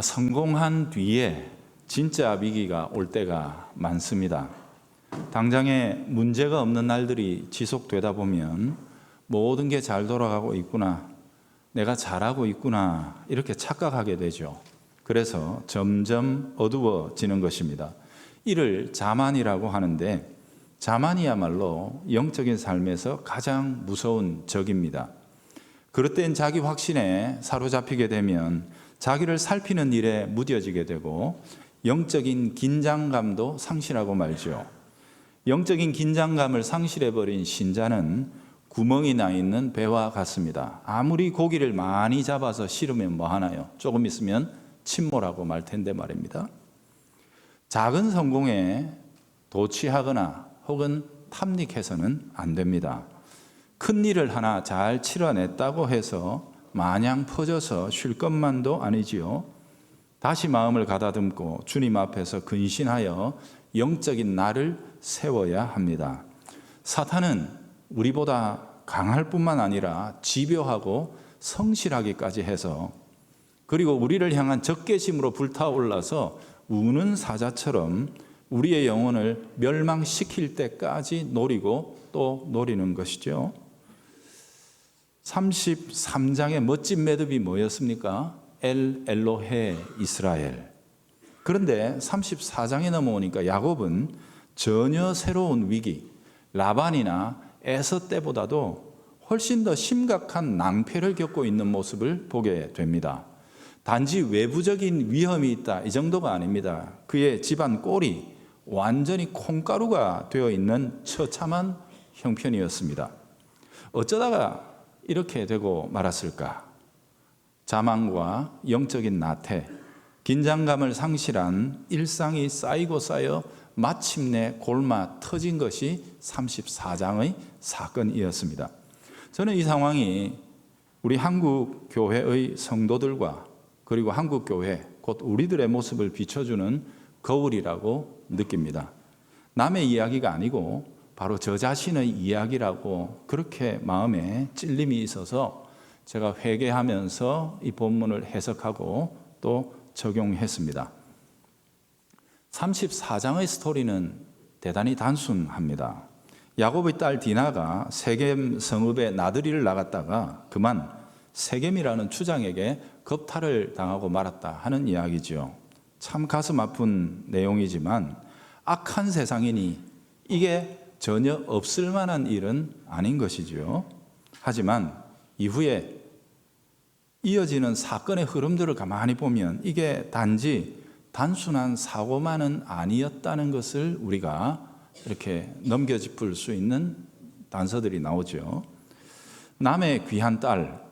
성공한 뒤에 진짜 위기가 올 때가 많습니다. 당장에 문제가 없는 날들이 지속되다 보면 모든 게 잘 돌아가고 있구나, 내가 잘하고 있구나 이렇게 착각하게 되죠. 그래서 점점 어두워지는 것입니다. 이를 자만이라고 하는데, 자만이야말로 영적인 삶에서 가장 무서운 적입니다. 그럴 땐 자기 확신에 사로잡히게 되면 자기를 살피는 일에 무뎌지게 되고 영적인 긴장감도 상실하고 말죠. 영적인 긴장감을 상실해버린 신자는 구멍이 나 있는 배와 같습니다. 아무리 고기를 많이 잡아서 실으면 뭐 하나요? 조금 있으면 침몰하고 말 텐데 말입니다. 작은 성공에 도취하거나 혹은 탐닉해서는 안 됩니다. 큰 일을 하나 잘 치러냈다고 해서 마냥 퍼져서 쉴 것만도 아니지요. 다시 마음을 가다듬고 주님 앞에서 근신하여 영적인 나를 세워야 합니다. 사탄은 우리보다 강할 뿐만 아니라 집요하고 성실하기까지 해서, 그리고 우리를 향한 적개심으로 불타올라서 우는 사자처럼 우리의 영혼을 멸망시킬 때까지 노리고 또 노리는 것이죠. 33장의 멋진 매듭이 뭐였습니까? 엘 엘로헤 이스라엘. 그런데 34장에 넘어오니까 야곱은 전혀 새로운 위기, 라반이나 에서 때보다도 훨씬 더 심각한 낭패를 겪고 있는 모습을 보게 됩니다. 단지 외부적인 위험이 있다, 이 정도가 아닙니다. 그의 집안 꼴이 완전히 콩가루가 되어 있는 처참한 형편이었습니다. 어쩌다가 이렇게 되고 말았을까? 자만과 영적인 나태, 긴장감을 상실한 일상이 쌓이고 쌓여 마침내 골마 터진 것이 34장의 사건이었습니다. 저는 이 상황이 우리 한국 교회의 성도들과 그리고 한국 교회, 곧 우리들의 모습을 비춰주는 거울이라고 느낍니다. 남의 이야기가 아니고 바로 저 자신의 이야기라고 그렇게 마음에 찔림이 있어서 제가 회개하면서 이 본문을 해석하고 또 적용했습니다. 34장의 스토리는 대단히 단순합니다. 야곱의 딸 디나가 세겜 성읍에 나들이를 나갔다가 그만 세겜이라는 추장에게 겁탈을 당하고 말았다 하는 이야기죠. 참 가슴 아픈 내용이지만 악한 세상이니 이게 전혀 없을 만한 일은 아닌 것이죠. 하지만 이후에 이어지는 사건의 흐름들을 가만히 보면 이게 단지 단순한 사고만은 아니었다는 것을 우리가 이렇게 넘겨짚을 수 있는 단서들이 나오죠. 남의 귀한 딸,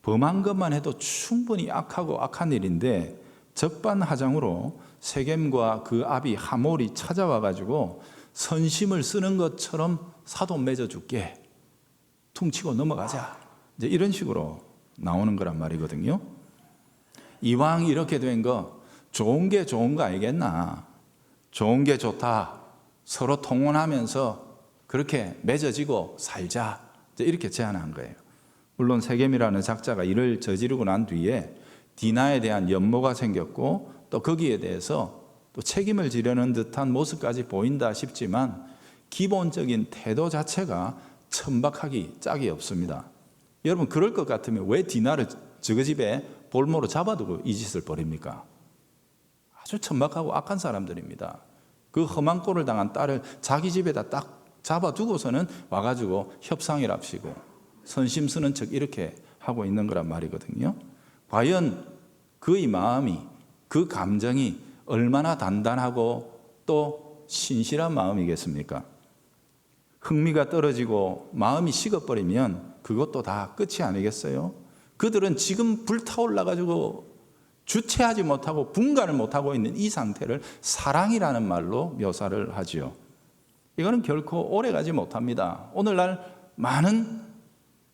범한 것만 해도 충분히 악하고 악한 일인데 적반하장으로 세겜과 그 아비 하몰이 찾아와 가지고 선심을 쓰는 것처럼 사도 맺어줄게, 퉁치고 넘어가자, 이제 이런 식으로 나오는 거란 말이거든요. 이왕 이렇게 된 거 좋은 게 좋은 거 아니겠나, 좋은 게 좋다, 서로 통혼하면서 그렇게 맺어지고 살자, 이제 이렇게 제안한 거예요. 물론 세겜이라는 작자가 이를 저지르고 난 뒤에 디나에 대한 연모가 생겼고 또 거기에 대해서 또 책임을 지려는 듯한 모습까지 보인다 싶지만 기본적인 태도 자체가 천박하기 짝이 없습니다. 여러분, 그럴 것 같으면 왜 디나를 저그 집에 볼모로 잡아두고 이 짓을 벌입니까? 아주 천박하고 악한 사람들입니다. 그 험한 꼴을 당한 딸을 자기 집에다 딱 잡아두고서는 와가지고 협상이랍시고 선심 쓰는 척 이렇게 하고 있는 거란 말이거든요. 과연 그의 마음이, 그 감정이 얼마나 단단하고 또 신실한 마음이겠습니까? 흥미가 떨어지고 마음이 식어버리면 그것도 다 끝이 아니겠어요? 그들은 지금 불타올라가지고 주체하지 못하고 분간을 못하고 있는 이 상태를 사랑이라는 말로 묘사를 하지요. 이거는 결코 오래가지 못합니다. 오늘날 많은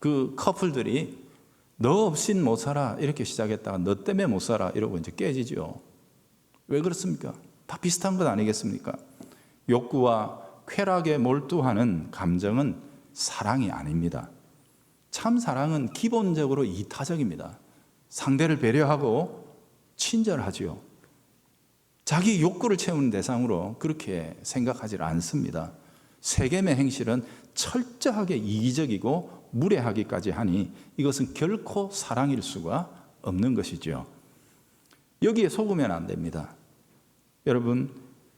그 커플들이 너 없인 못 살아 이렇게 시작했다가 너 때문에 못 살아 이러고 이제 깨지죠. 왜 그렇습니까? 다 비슷한 것 아니겠습니까? 욕구와 쾌락에 몰두하는 감정은 사랑이 아닙니다. 참 사랑은 기본적으로 이타적입니다. 상대를 배려하고 친절하지요. 자기 욕구를 채우는 대상으로 그렇게 생각하지 않습니다. 세겜의 행실은 철저하게 이기적이고 무례하기까지 하니 이것은 결코 사랑일 수가 없는 것이죠. 여기에 속으면 안 됩니다. 여러분,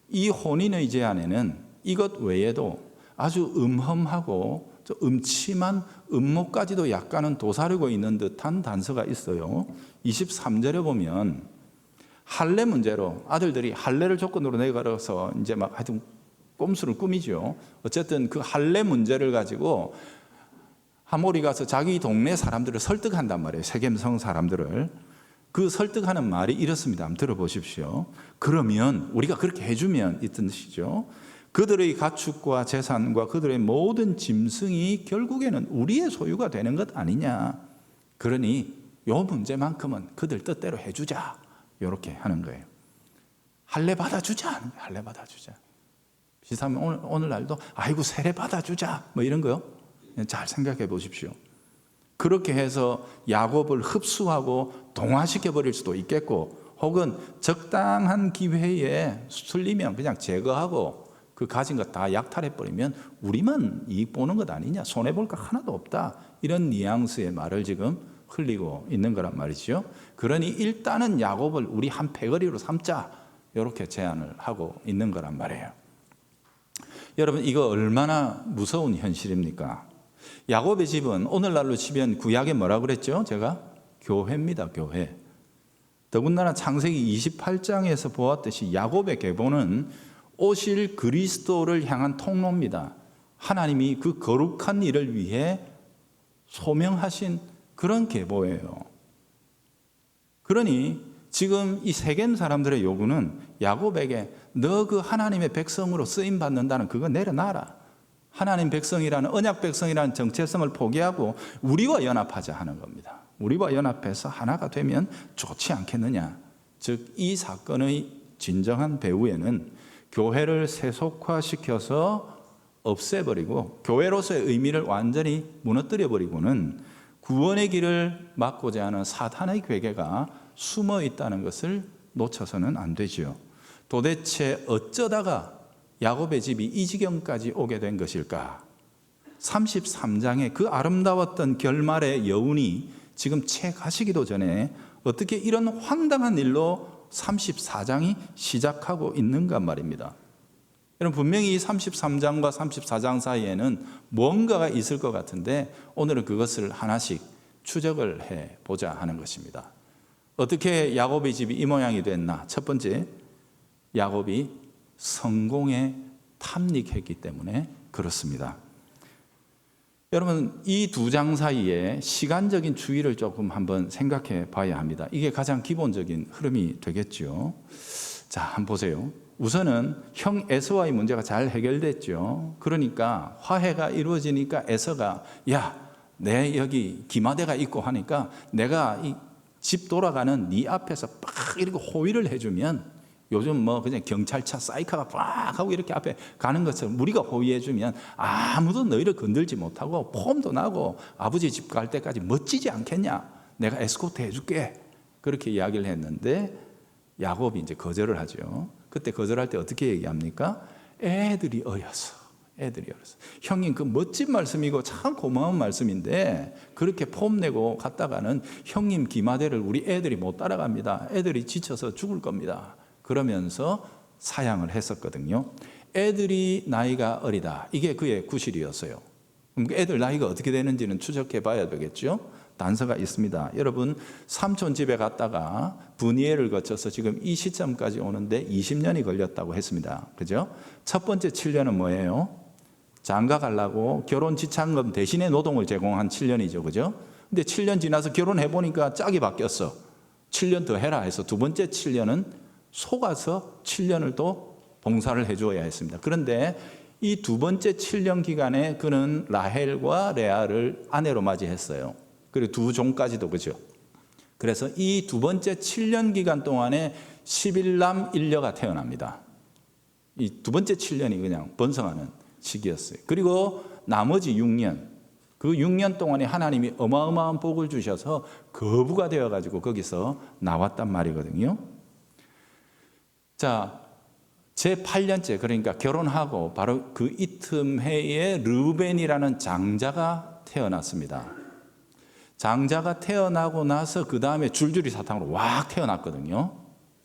이 혼인의 제안에는 이것 외에도 아주 음험하고 음침한 음모까지도 약간은 도사리고 있는 듯한 단서가 있어요. 23절에 보면 할례 문제로 아들들이 할례를 조건으로 내걸어서 이제 막 하여튼 꼼수를 꾸미죠. 어쨌든 그 할례 문제를 가지고 하몰이 가서 자기 동네 사람들을 설득한단 말이에요. 세겜성 사람들을. 그 설득하는 말이 이렇습니다. 한번 들어보십시오. 그러면 우리가 그렇게 해주면 이 뜻이죠. 그들의 가축과 재산과 그들의 모든 짐승이 결국에는 우리의 소유가 되는 것 아니냐. 그러니 이 문제만큼은 그들 뜻대로 해주자. 이렇게 하는 거예요. 할례 받아주자. 할례 받아주자. 비슷하면 오늘날도 아이고 세례 받아주자. 뭐 이런 거요. 잘 생각해 보십시오. 그렇게 해서 야곱을 흡수하고 동화시켜 버릴 수도 있겠고, 혹은 적당한 기회에 틀리면 그냥 제거하고 그 가진 것 다 약탈해 버리면 우리만 이익 보는 것 아니냐, 손해 볼 거 하나도 없다, 이런 뉘앙스의 말을 지금 흘리고 있는 거란 말이죠. 그러니 일단은 야곱을 우리 한 패거리로 삼자, 이렇게 제안을 하고 있는 거란 말이에요. 여러분, 이거 얼마나 무서운 현실입니까? 야곱의 집은 오늘날로 치면 구약에 뭐라 그랬죠? 제가 교회입니다. 교회. 더군다나 창세기 28장에서 보았듯이 야곱의 계보는 오실 그리스도를 향한 통로입니다. 하나님이 그 거룩한 일을 위해 소명하신 그런 계보예요. 그러니 지금 이 세겜 사람들의 요구는 야곱에게 너 그 하나님의 백성으로 쓰임 받는다는 그거 내려놔라. 하나님 백성이라는, 언약 백성이라는 정체성을 포기하고 우리와 연합하자 하는 겁니다. 우리와 연합해서 하나가 되면 좋지 않겠느냐. 즉 이 사건의 진정한 배후에는 교회를 세속화시켜서 없애버리고 교회로서의 의미를 완전히 무너뜨려버리고는 구원의 길을 막고자 하는 사탄의 괴계가 숨어 있다는 것을 놓쳐서는 안 되죠. 도대체 어쩌다가 야곱의 집이 이 지경까지 오게 된 것일까? 33장의 그 아름다웠던 결말의 여운이 지금 채 가시기도 전에 어떻게 이런 황당한 일로 34장이 시작하고 있는가 말입니다. 여러분, 분명히 33장과 34장 사이에는 뭔가가 있을 것 같은데 오늘은 그것을 하나씩 추적을 해보자 하는 것입니다. 어떻게 야곱의 집이 이 모양이 됐나? 첫 번째, 야곱이 성공에 탐닉했기 때문에 그렇습니다. 여러분, 이 두 장 사이에 시간적인 추이를 조금 한번 생각해 봐야 합니다. 이게 가장 기본적인 흐름이 되겠죠. 자, 한번 보세요. 우선은 형 에서와의 문제가 잘 해결됐죠. 그러니까 화해가 이루어지니까 에서가 내 여기 기마대가 있고 하니까 내가 이 집 돌아가는 네 앞에서 빡 이렇게 호위를 해주면, 요즘 뭐 그냥 경찰차 사이카가 빡 하고 이렇게 앞에 가는 것처럼 우리가 호위해주면 아무도 너희를 건들지 못하고 폼도 나고 아버지 집 갈 때까지 멋지지 않겠냐? 내가 에스코트 해줄게. 그렇게 이야기를 했는데 야곱이 이제 거절을 하죠. 그때 거절할 때 어떻게 얘기합니까? 애들이 어려서. 형님, 그 멋진 말씀이고 참 고마운 말씀인데 그렇게 폼내고 갔다가는 형님 기마대를 우리 애들이 못 따라갑니다. 애들이 지쳐서 죽을 겁니다. 그러면서 사양을 했었거든요. 애들이 나이가 어리다, 이게 그의 구실이었어요. 그럼 애들 나이가 어떻게 되는지는 추적해 봐야 되겠죠. 단서가 있습니다. 여러분, 삼촌 집에 갔다가 분이엘을 거쳐서 지금 이 시점까지 오는데 20년이 걸렸다고 했습니다. 그죠? 첫 번째 7년은 뭐예요? 장가 가려고 결혼 지참금 대신에 노동을 제공한 7년이죠. 그죠? 근데 7년 지나서 결혼해 보니까 짝이 바뀌었어. 7년 더 해라 해서 두 번째 7년은 속아서 7년을 또 봉사를 해주어야 했습니다. 그런데 이 두 번째 7년 기간에 그는 라헬과 레아를 아내로 맞이했어요. 그리고 두 종까지도, 그죠? 그래서 이 두 번째 7년 기간 동안에 11남 1녀가 태어납니다. 이 두 번째 7년이 그냥 번성하는 시기였어요. 그리고 나머지 6년, 그 6년 동안에 하나님이 어마어마한 복을 주셔서 거부가 되어가지고 거기서 나왔단 말이거든요. 자, 제 8년째, 그러니까 결혼하고 바로 그 이듬해에 르우벤이라는 장자가 태어났습니다. 장자가 태어나고 나서 그 다음에 줄줄이 사탕으로 왁 태어났거든요.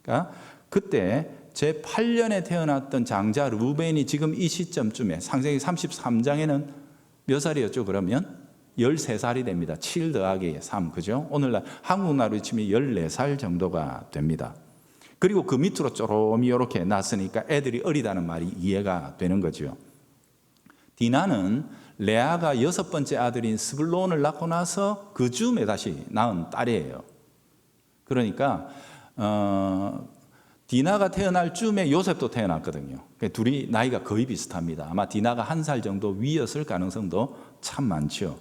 그러니까 그때 제 8년에 태어났던 장자 르우벤이 지금 이 시점쯤에 창세기 33장에는 몇 살이었죠? 그러면 13살이 됩니다. 7 더하기 3, 그죠? 오늘날 한국 나라로 치면 14살 정도가 됩니다. 그리고 그 밑으로 쪼롬이 이렇게 났으니까 애들이 어리다는 말이 이해가 되는 거죠. 디나는 레아가 6번째 아들인 스불론을 낳고 나서 그 즈음에 다시 낳은 딸이에요. 그러니까 디나가 태어날 즈음에 요셉도 태어났거든요. 둘이 나이가 거의 비슷합니다. 아마 디나가 1살 정도 위였을 가능성도 참 많죠.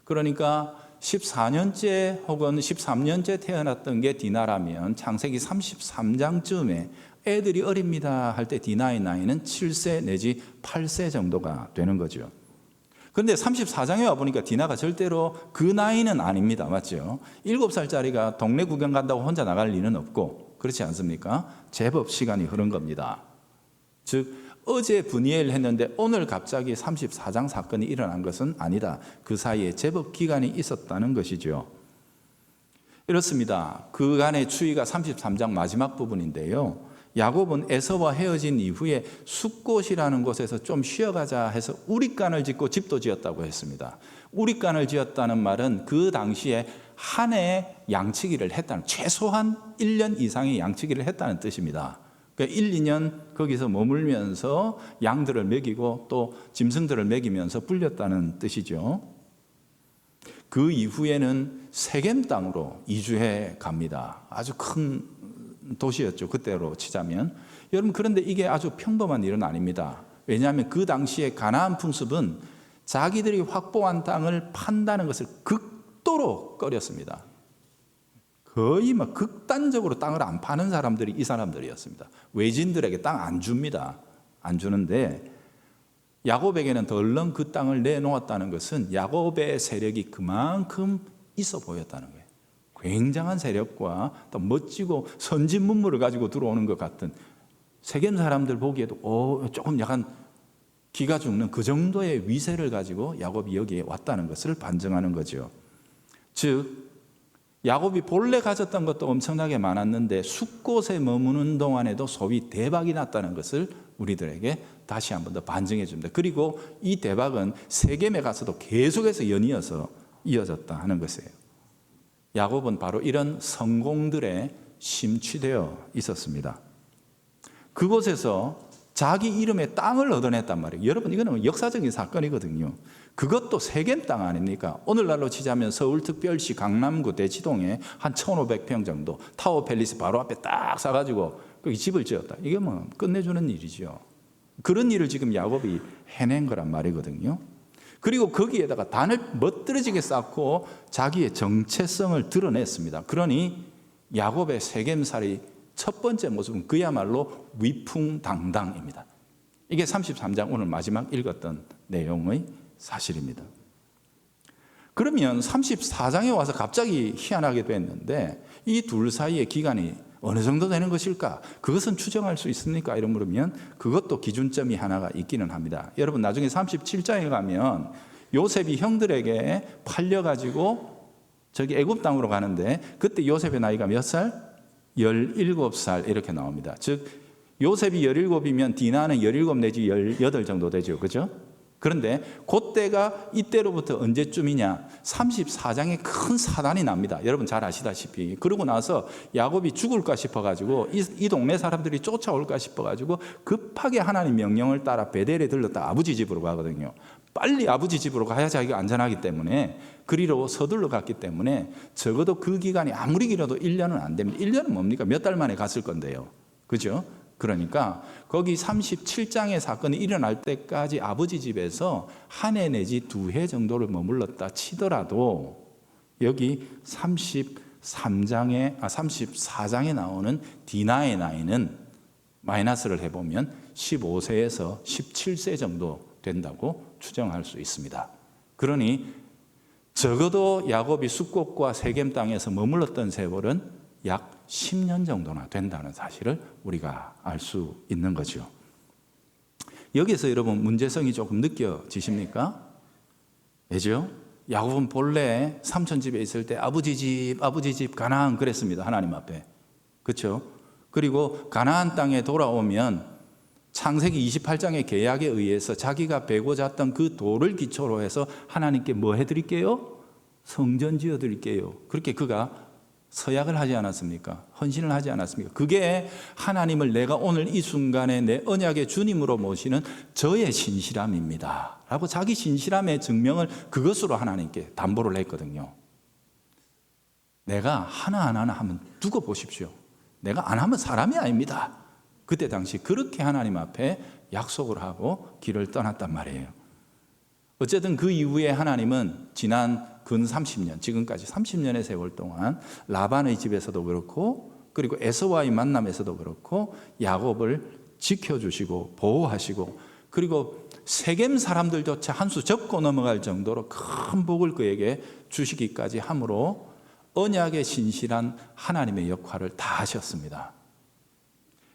그러니까 14년째 혹은 13년째 태어났던 게 디나라면 창세기 33장쯤에 애들이 어립니다 할 때 디나의 나이는 7세 내지 8세 정도가 되는 거죠. 그런데 34장에 와보니까 디나가 절대로 그 나이는 아닙니다. 맞죠? 7살짜리가 동네 구경 간다고 혼자 나갈 리는 없고, 그렇지 않습니까? 제법 시간이 흐른 겁니다. 즉 어제 분이엘 했는데 오늘 갑자기 34장 사건이 일어난 것은 아니다. 그 사이에 제법 기간이 있었다는 것이죠. 이렇습니다. 그간의 추이가 33장 마지막 부분인데요. 야곱은 에서와 헤어진 이후에 숫곳이라는 곳에서 좀 쉬어가자 해서 우릿간을 짓고 집도 지었다고 했습니다. 우릿간을 지었다는 말은 그 당시에 한 해 양치기를 했다는, 최소한 1년 이상의 양치기를 했다는 뜻입니다. 그러니까 1, 2년 거기서 머물면서 양들을 먹이고 또 짐승들을 먹이면서 불렸다는 뜻이죠. 그 이후에는 세겜 땅으로 이주해 갑니다. 아주 큰 도시였죠. 그때로 치자면. 여러분, 그런데 이게 아주 평범한 일은 아닙니다. 왜냐하면 그 당시에 가나안 풍습은 자기들이 확보한 땅을 판다는 것을 극도로 꺼렸습니다. 거의 막 극단적으로 땅을 안 파는 사람들이 이 사람들이었습니다. 외진들에게 땅 안 줍니다. 안 주는데 야곱에게는 덜렁 그 땅을 내놓았다는 것은 야곱의 세력이 그만큼 있어 보였다는 거예요. 굉장한 세력과 또 멋지고 선진 문물을 가지고 들어오는 것 같은, 세겜 사람들 보기에도 조금 약간 기가 죽는 그 정도의 위세를 가지고 야곱이 여기에 왔다는 것을 반증하는 거죠. 즉 야곱이 본래 가졌던 것도 엄청나게 많았는데 숫곳에 머무는 동안에도 소위 대박이 났다는 것을 우리들에게 다시 한 번 더 반증해 줍니다. 그리고 이 대박은 세겜에 가서도 계속해서 연이어서 이어졌다 하는 것이에요. 야곱은 바로 이런 성공들에 심취되어 있었습니다. 그곳에서 자기 이름의 땅을 얻어냈단 말이에요. 여러분, 이거는 역사적인 사건이거든요. 그것도 세겜 땅 아닙니까? 오늘날로 치자면 서울특별시 강남구 대치동에 한 1,500평 정도 타워 팰리스 바로 앞에 딱 사가지고 거기 집을 지었다. 이게 뭐 끝내주는 일이죠. 그런 일을 지금 야곱이 해낸 거란 말이거든요. 그리고 거기에다가 단을 멋들어지게 쌓고 자기의 정체성을 드러냈습니다. 그러니 야곱의 세겜살이 첫 번째 모습은 그야말로 위풍당당입니다. 이게 33장 오늘 마지막 읽었던 내용의 사실입니다. 그러면 34장에 와서 갑자기 희한하게 됐는데 이 둘 사이의 기간이 어느 정도 되는 것일까? 그것은 추정할 수 있습니까? 이런 물으면 그것도 기준점이 하나가 있기는 합니다. 여러분, 나중에 37장에 가면 요셉이 형들에게 팔려가지고 저기 애굽 땅으로 가는데 그때 요셉의 나이가 몇 살? 17살 이렇게 나옵니다. 즉 요셉이 17이면 디나는 17 내지 18 정도 되죠. 그죠? 그런데 그때가 이때로부터 언제쯤이냐? 34장에 큰 사단이 납니다. 여러분 잘 아시다시피. 그러고 나서 야곱이 죽을까 싶어가지고 이 동네 사람들이 쫓아올까 싶어가지고 급하게 하나님 명령을 따라 베델에 들렀다 아버지 집으로 가거든요. 빨리 아버지 집으로 가야 자기가 안전하기 때문에 그리로 서둘러 갔기 때문에 적어도 그 기간이 아무리 길어도 1년은 안 됩니다. 1년은 뭡니까? 몇 달 만에 갔을 건데요. 그죠? 그러니까 거기 37장의 사건이 일어날 때까지 아버지 집에서 한 해 내지 2해 정도를 머물렀다 치더라도 여기 34장에 나오는 디나의 나이는 마이너스를 해보면 15세에서 17세 정도 된다고 추정할 수 있습니다. 그러니 적어도 야곱이 숫곳과 세겜 땅에서 머물렀던 세월은 약 10년 정도나 된다는 사실을 우리가 알 수 있는 거죠. 여기서 여러분 문제성이 조금 느껴지십니까? 왜죠? 야곱은 본래 삼촌 집에 있을 때 아버지 집 가나안 그랬습니다. 하나님 앞에. 그렇죠? 그리고 가나안 땅에 돌아오면 창세기 28장의 계약에 의해서 자기가 베고 잤던 그 돌을 기초로 해서 하나님께 뭐 해드릴게요? 성전 지어드릴게요. 그렇게 그가 서약을 하지 않았습니까? 헌신을 하지 않았습니까? 그게 하나님을 내가 오늘 이 순간에 내 언약의 주님으로 모시는 저의 신실함입니다 라고 자기 신실함의 증명을 그것으로 하나님께 담보를 했거든요. 내가 하나하나 한번 두고 보십시오. 내가 안 하면 사람이 아닙니다. 그때 당시 그렇게 하나님 앞에 약속을 하고 길을 떠났단 말이에요. 어쨌든 그 이후에 하나님은 지난 근 30년, 지금까지 30년의 세월 동안 라반의 집에서도 그렇고 그리고 에서와의 만남에서도 그렇고 야곱을 지켜주시고 보호하시고 그리고 세겜 사람들조차 한 수 접고 넘어갈 정도로 큰 복을 그에게 주시기까지 함으로 언약의 신실한 하나님의 역할을 다 하셨습니다.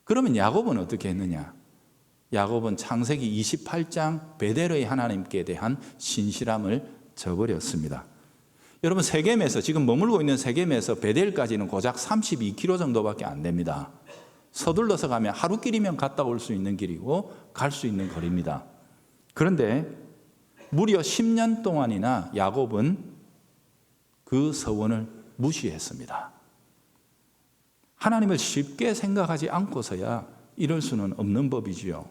그러면 야곱은 어떻게 했느냐? 야곱은 창세기 28장 베델의 하나님께 대한 신실함을 저버렸습니다. 여러분 세겜에서 지금 머물고 있는 세겜에서 베델까지는 고작 32km 정도밖에 안 됩니다. 서둘러서 가면 하루길이면 갔다 올 수 있는 길이고 갈 수 있는 거리입니다. 그런데 무려 10년 동안이나 야곱은 그 서원을 무시했습니다. 하나님을 쉽게 생각하지 않고서야 이럴 수는 없는 법이지요.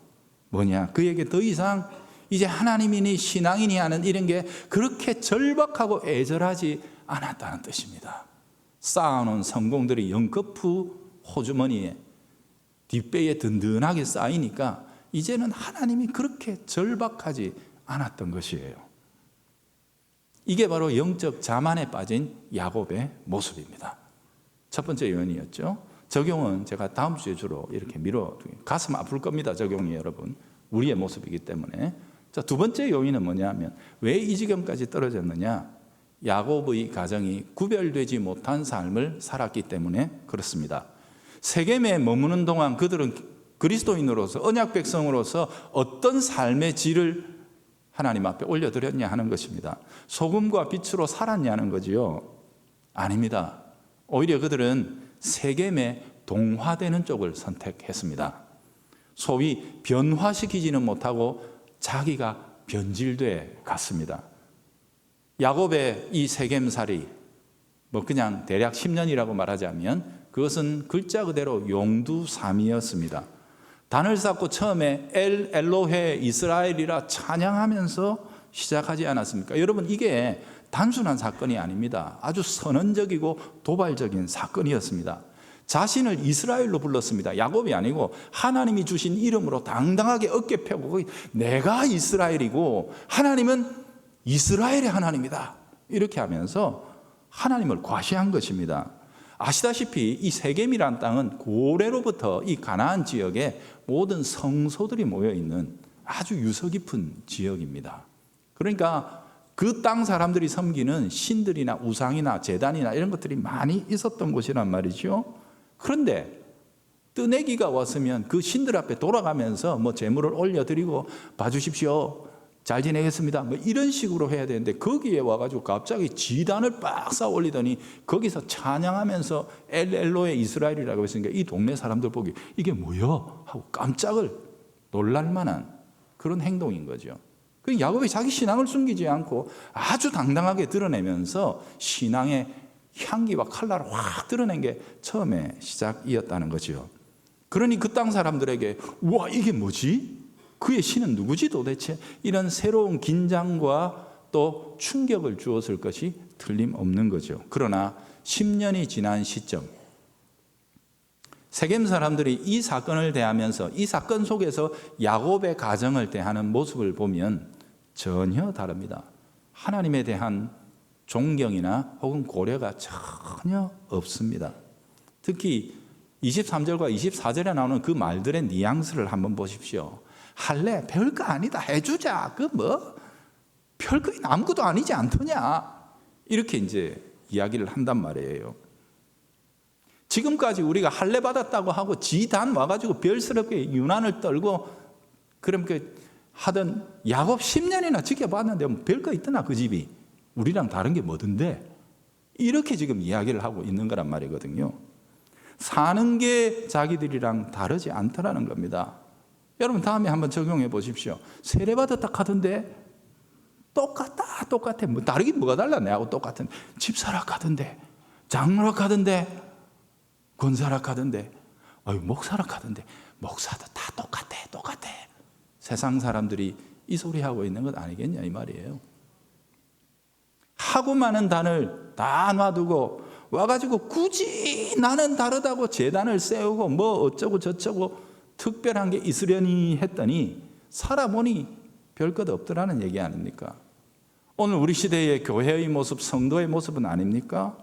뭐냐? 그에게 더 이상 이제 하나님이니 신앙이니 하는 이런 게 그렇게 절박하고 애절하지 않았다는 뜻입니다. 쌓아놓은 성공들이 연거푸 호주머니에 뒷배에 든든하게 쌓이니까 이제는 하나님이 그렇게 절박하지 않았던 것이에요. 이게 바로 영적 자만에 빠진 야곱의 모습입니다. 첫 번째 요인이었죠. 적용은 제가 다음 주에 주로 이렇게 가슴 아플 겁니다. 적용이 여러분. 우리의 모습이기 때문에. 자, 두 번째 요인은 뭐냐면 왜 이 지경까지 떨어졌느냐? 야곱의 가정이 구별되지 못한 삶을 살았기 때문에 그렇습니다. 세겜에 머무는 동안 그들은 그리스도인으로서 언약 백성으로서 어떤 삶의 질을 하나님 앞에 올려드렸냐 하는 것입니다. 소금과 빛으로 살았냐는 거지요? 아닙니다. 오히려 그들은 세겜에 동화되는 쪽을 선택했습니다. 소위 변화시키지는 못하고 자기가 변질돼 갔습니다. 야곱의 이 세겜살이 그냥 대략 10년이라고 말하자면 그것은 글자 그대로 용두삼이었습니다. 단을 쌓고 처음에 엘로헤 이스라엘이라 찬양하면서 시작하지 않았습니까? 여러분 이게 단순한 사건이 아닙니다. 아주 선언적이고 도발적인 사건이었습니다. 자신을 이스라엘로 불렀습니다. 야곱이 아니고 하나님이 주신 이름으로 당당하게 어깨 펴고 내가 이스라엘이고 하나님은 이스라엘의 하나님이다. 이렇게 하면서 하나님을 과시한 것입니다. 아시다시피 이 세겜이라는 땅은 고래로부터 이 가나안 지역에 모든 성소들이 모여있는 아주 유서 깊은 지역입니다. 그러니까 그 땅 사람들이 섬기는 신들이나 우상이나 제단이나 이런 것들이 많이 있었던 곳이란 말이죠. 그런데 뜨내기가 왔으면 그 신들 앞에 돌아가면서 제물을 올려드리고 봐주십시오. 잘 지내겠습니다. 이런 식으로 해야 되는데 거기에 와가지고 갑자기 지단을 빡 쌓아 올리더니 거기서 찬양하면서 엘로에 이스라엘이라고 했으니까 이 동네 사람들 보기 이게 뭐야? 하고 깜짝을 놀랄 만한 그런 행동인 거죠. 그 야곱이 자기 신앙을 숨기지 않고 아주 당당하게 드러내면서 신앙의 향기와 칼라를 확 드러낸 게 처음에 시작이었다는 거죠. 그러니 그 땅 사람들에게 와 이게 뭐지? 그의 신은 누구지 도대체? 이런 새로운 긴장과 또 충격을 주었을 것이 틀림없는 거죠. 그러나 10년이 지난 시점 세겜 사람들이 이 사건을 대하면서 이 사건 속에서 야곱의 가정을 대하는 모습을 보면 전혀 다릅니다. 하나님에 대한 존경이나 혹은 고려가 전혀 없습니다. 특히 23절과 24절에 나오는 그 말들의 뉘앙스를 한번 보십시오. 할래? 별거 아니다. 해주자. 별거 아무것도 아니지 않더냐. 이렇게 이제 이야기를 한단 말이에요. 지금까지 우리가 할례 받았다고 하고 지단 와가지고 별스럽게 유난을 떨고 그렇게 하던 야곱 10년이나 지켜봤는데 뭐 별거 있더나 그 집이. 우리랑 다른 게 뭐던데? 이렇게 지금 이야기를 하고 있는 거란 말이거든요. 사는 게 자기들이랑 다르지 않더라는 겁니다. 여러분 다음에 한번 적용해 보십시오. 세례받았다 하던데 똑같아. 뭐 다르긴 뭐가 달라? 내하고 똑같은. 집사라 하던데, 장로라 하던데, 권사라 하던데, 목사라 하던데, 목사도 다 똑같아. 세상 사람들이 이 소리 하고 있는 것 아니겠냐 이 말이에요. 하고 많은 단을 다 놔두고 와가지고 굳이 나는 다르다고 제단을 세우고 뭐 어쩌고 저쩌고 특별한 게 있으려니 했더니 살아보니 별것 없더라는 얘기 아닙니까? 오늘 우리 시대의 교회의 모습, 성도의 모습은 아닙니까?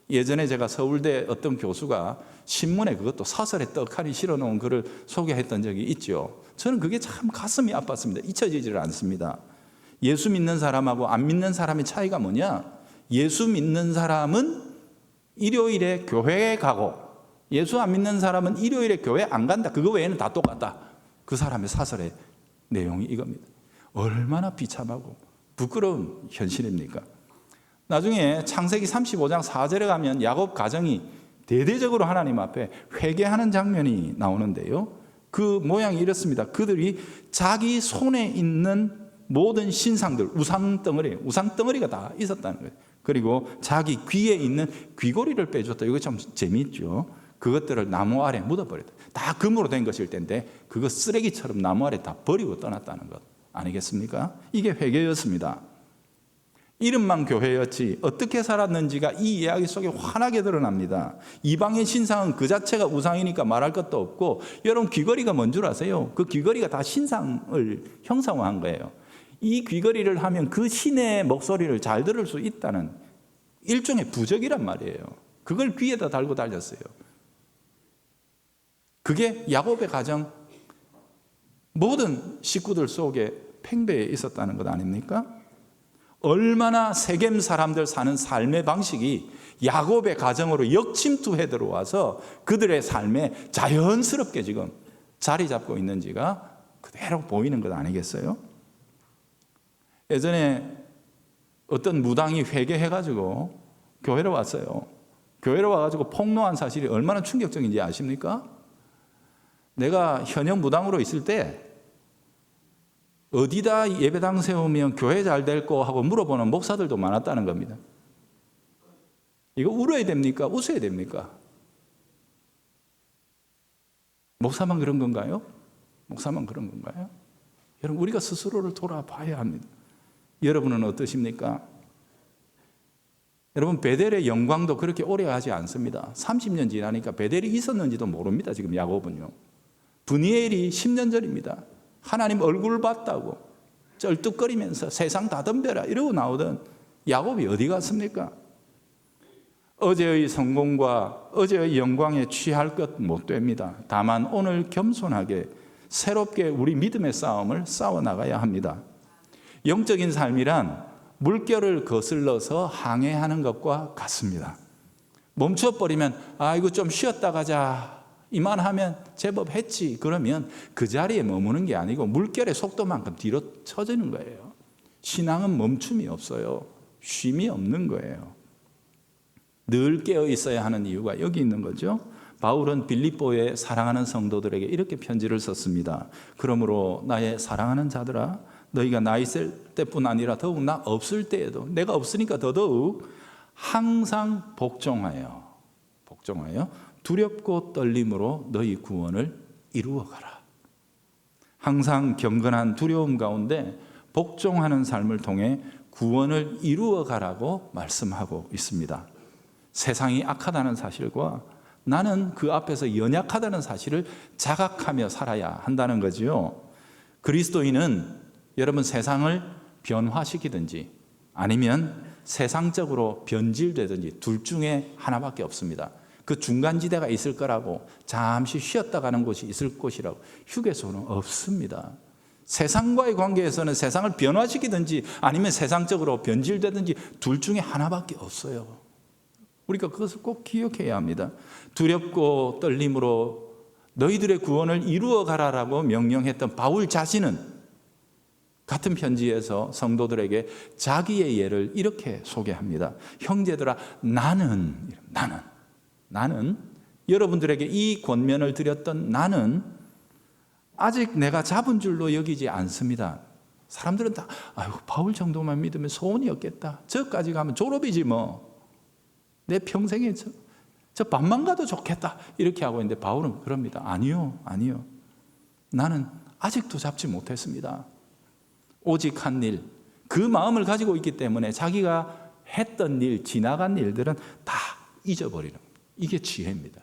예전에 제가 서울대 어떤 교수가 신문에 그것도 사설에 떡하니 실어놓은 글을 소개했던 적이 있죠. 저는 그게 참 가슴이 아팠습니다. 잊혀지지를 않습니다. 예수 믿는 사람하고 안 믿는 사람의 차이가 뭐냐? 예수 믿는 사람은 일요일에 교회에 가고 예수 안 믿는 사람은 일요일에 교회 안 간다. 그거 외에는 다 똑같다. 그 사람의 사설의 내용이 이겁니다. 얼마나 비참하고 부끄러운 현실입니까? 나중에 창세기 35장 4절에 가면 야곱 가정이 대대적으로 하나님 앞에 회개하는 장면이 나오는데요. 그 모양이 이렇습니다. 그들이 자기 손에 있는 모든 신상들, 우상덩어리가 다 있었다는 거예요. 그리고 자기 귀에 있는 귀고리를 빼줬다. 이거 참 재미있죠. 그것들을 나무 아래 묻어버렸다. 다 금으로 된 것일 텐데 그거 쓰레기처럼 나무 아래 다 버리고 떠났다는 것 아니겠습니까? 이게 회개였습니다. 이름만 교회였지 어떻게 살았는지가 이 이야기 속에 환하게 드러납니다. 이방의 신상은 그 자체가 우상이니까 말할 것도 없고, 여러분 귀걸이가 뭔 줄 아세요? 그 귀걸이가 다 신상을 형상화한 거예요. 이 귀걸이를 하면 그 신의 목소리를 잘 들을 수 있다는 일종의 부적이란 말이에요. 그걸 귀에다 달고 다녔어요. 그게 야곱의 가정 모든 식구들 속에 팽배해 있었다는 것 아닙니까? 얼마나 세겜 사람들 사는 삶의 방식이 야곱의 가정으로 역침투해 들어와서 그들의 삶에 자연스럽게 지금 자리 잡고 있는지가 그대로 보이는 것 아니겠어요? 예전에 어떤 무당이 회개해가지고 교회로 왔어요. 교회로 와가지고 폭로한 사실이 얼마나 충격적인지 아십니까? 내가 현역 무당으로 있을 때 어디다 예배당 세우면 교회 잘 될 거 하고 물어보는 목사들도 많았다는 겁니다. 이거 울어야 됩니까? 웃어야 됩니까? 목사만 그런 건가요? 목사만 그런 건가요? 여러분, 우리가 스스로를 돌아봐야 합니다. 여러분은 어떠십니까? 여러분, 베델의 영광도 그렇게 오래 하지 않습니다. 30년 지나니까 베델이 있었는지도 모릅니다. 지금 야곱은요. 브니엘이 10년 전입니다. 하나님 얼굴 봤다고 쩔뚝거리면서 세상 다 덤벼라 이러고 나오던 야곱이 어디 갔습니까? 어제의 성공과 어제의 영광에 취할 것 못 됩니다. 다만 오늘 겸손하게 새롭게 우리 믿음의 싸움을 싸워나가야 합니다. 영적인 삶이란 물결을 거슬러서 항해하는 것과 같습니다. 멈춰버리면 이거 좀 쉬었다 가자, 이만하면 제법 했지, 그러면 그 자리에 머무는 게 아니고 물결의 속도만큼 뒤로 쳐지는 거예요. 신앙은 멈춤이 없어요. 쉼이 없는 거예요. 늘 깨어 있어야 하는 이유가 여기 있는 거죠. 바울은 빌립보에 사랑하는 성도들에게 이렇게 편지를 썼습니다. 그러므로 나의 사랑하는 자들아, 너희가 나 있을 때뿐 아니라 더욱 나 없을 때에도, 내가 없으니까 더더욱 항상 복종하여 두렵고 떨림으로 너희 구원을 이루어가라. 항상 경건한 두려움 가운데 복종하는 삶을 통해 구원을 이루어가라고 말씀하고 있습니다. 세상이 악하다는 사실과 나는 그 앞에서 연약하다는 사실을 자각하며 살아야 한다는 거지요. 그리스도인은 여러분 세상을 변화시키든지 아니면 세상적으로 변질되든지 둘 중에 하나밖에 없습니다. 그 중간지대가 있을 거라고, 잠시 쉬었다 가는 곳이 있을 곳이라고 휴게소는 없습니다. 세상과의 관계에서는 세상을 변화시키든지 아니면 세상적으로 변질되든지 둘 중에 하나밖에 없어요. 우리가 그것을 꼭 기억해야 합니다. 두렵고 떨림으로 너희들의 구원을 이루어 가라라고 명령했던 바울 자신은 같은 편지에서 성도들에게 자기의 예를 이렇게 소개합니다. 형제들아, 나는 여러분들에게 이 권면을 드렸던 나는 아직 내가 잡은 줄로 여기지 않습니다. 사람들은 다 아유, 바울 정도만 믿으면 소원이 없겠다. 저까지 가면 졸업이지 뭐. 내 평생에 저 밤만 가도 좋겠다. 이렇게 하고 있는데 바울은 그럽니다. 아니요. 나는 아직도 잡지 못했습니다. 오직 한 일, 그 마음을 가지고 있기 때문에 자기가 했던 일, 지나간 일들은 다 잊어버리는 거예요. 이게 지혜입니다.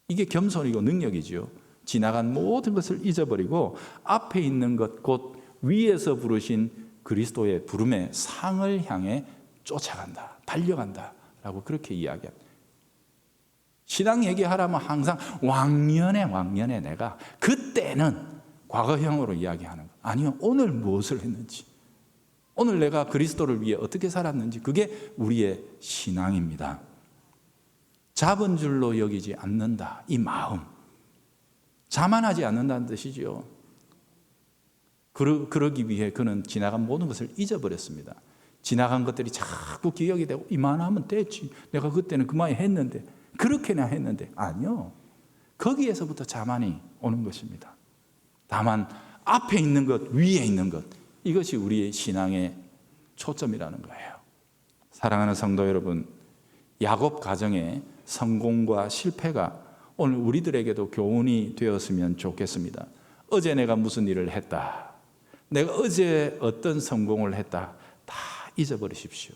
이게 겸손이고 능력이지요. 지나간 모든 것을 잊어버리고 앞에 있는 것, 곧 위에서 부르신 그리스도의 부름의 상을 향해 쫓아간다, 달려간다 라고 그렇게 이야기합니다. 신앙 얘기하라면 항상 왕년에 내가 그때는 과거형으로 이야기하는 거 아니요, 오늘 무엇을 했는지, 오늘 내가 그리스도를 위해 어떻게 살았는지, 그게 우리의 신앙입니다. 잡은 줄로 여기지 않는다, 이 마음, 자만하지 않는다는 뜻이죠. 그러기 위해 그는 지나간 모든 것을 잊어버렸습니다. 지나간 것들이 자꾸 기억이 되고 이만하면 됐지, 내가 그때는 그만이 했는데, 그렇게나 했는데, 아니요, 거기에서부터 자만이 오는 것입니다. 다만 앞에 있는 것, 위에 있는 것, 이것이 우리의 신앙의 초점이라는 거예요. 사랑하는 성도 여러분, 야곱 가정의 성공과 실패가 오늘 우리들에게도 교훈이 되었으면 좋겠습니다. 어제 내가 무슨 일을 했다, 내가 어제 어떤 성공을 했다, 다 잊어버리십시오.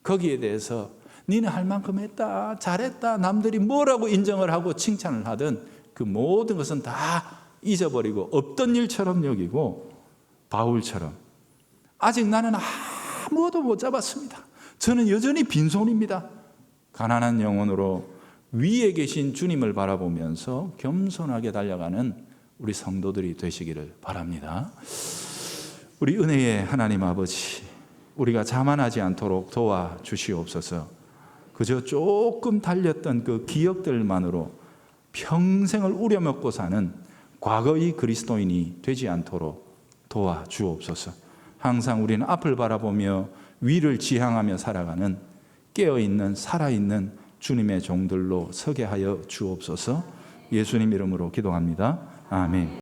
거기에 대해서 니는 할 만큼 했다, 잘했다, 남들이 뭐라고 인정을 하고 칭찬을 하든 그 모든 것은 다 잊어버리고 없던 일처럼 여기고, 바울처럼 아직 나는 아무것도 못 잡았습니다, 저는 여전히 빈손입니다, 가난한 영혼으로 위에 계신 주님을 바라보면서 겸손하게 달려가는 우리 성도들이 되시기를 바랍니다. 우리 은혜의 하나님 아버지, 우리가 자만하지 않도록 도와주시옵소서. 그저 조금 달렸던 그 기억들만으로 평생을 우려먹고 사는 과거의 그리스도인이 되지 않도록 도와주옵소서. 항상 우리는 앞을 바라보며 위를 지향하며 살아가는 깨어있는 살아있는 주님의 종들로 서게 하여 주옵소서. 예수님 이름으로 기도합니다. 아멘.